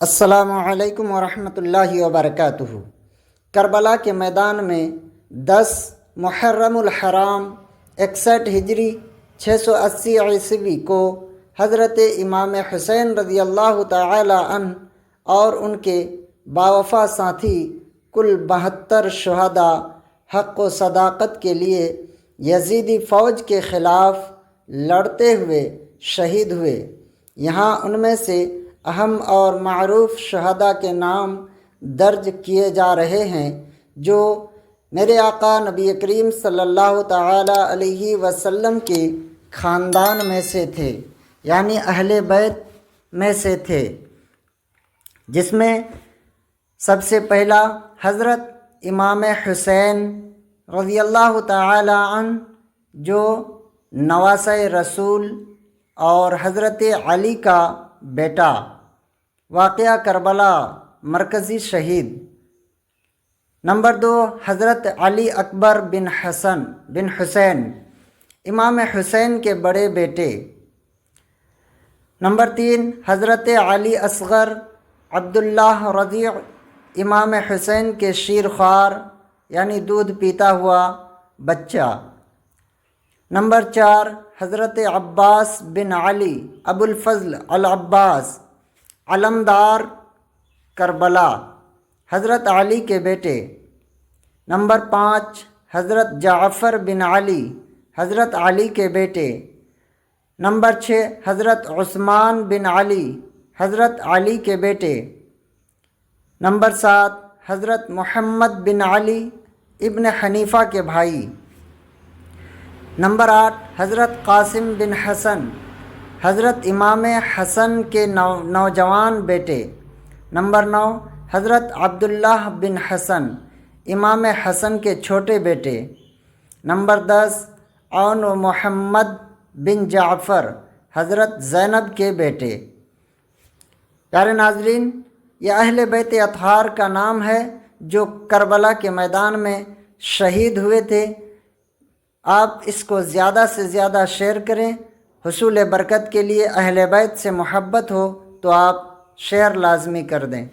السلام علیکم ورحمۃ اللہ وبرکاتہ۔ کربلا کے میدان میں 10 محرم الحرام 61 ہجری 680 عیسوی کو حضرت امام حسین رضی اللہ تعالی عنہ اور ان کے باوفا ساتھی کل 72 شہداء حق و صداقت کے لیے یزیدی فوج کے خلاف لڑتے ہوئے شہید ہوئے۔ یہاں ان میں سے اہم اور معروف شہداء کے نام درج کیے جا رہے ہیں جو میرے آقا نبی کریم صلی اللہ تعالی علیہ وسلم کے خاندان میں سے تھے، یعنی اہل بیت میں سے تھے، جس میں سب سے پہلا حضرت امام حسین رضی اللہ تعالی عنہ جو نواسہ رسول اور حضرت علی کا بیٹا، واقعہ کربلا مرکزی شہید۔ نمبر 2 حضرت علی اکبر بن حسین امام حسین کے بڑے بیٹے۔ نمبر 3 حضرت علی اصغر عبداللہ رضیع امام حسین کے شیرخوار یعنی دودھ پیتا ہوا بچہ۔ نمبر 4 حضرت عباس بن علی ابو الفضل العباس علمدار کربلا حضرت علی کے بیٹے۔ نمبر 5 حضرت جعفر بن علی حضرت علی کے بیٹے۔ نمبر 6 حضرت عثمان بن علی حضرت علی کے بیٹے۔ نمبر 7 حضرت محمد بن علی ابن حنیفہ کے بھائی۔ نمبر 8 حضرت قاسم بن حسن حضرت امام حسن کے نوجوان بیٹے۔ نمبر 9 حضرت عبداللہ بن حسن امام حسن کے چھوٹے بیٹے۔ نمبر 10 عون و محمد بن جعفر حضرت زینب کے بیٹے۔ پیارے ناظرین، یہ اہل بیت اطہار کا نام ہے جو کربلا کے میدان میں شہید ہوئے تھے۔ آپ اس کو زیادہ سے زیادہ شیئر کریں۔ حصول برکت کے لیے اہل بیت سے محبت ہو تو آپ شیئر لازمی کر دیں۔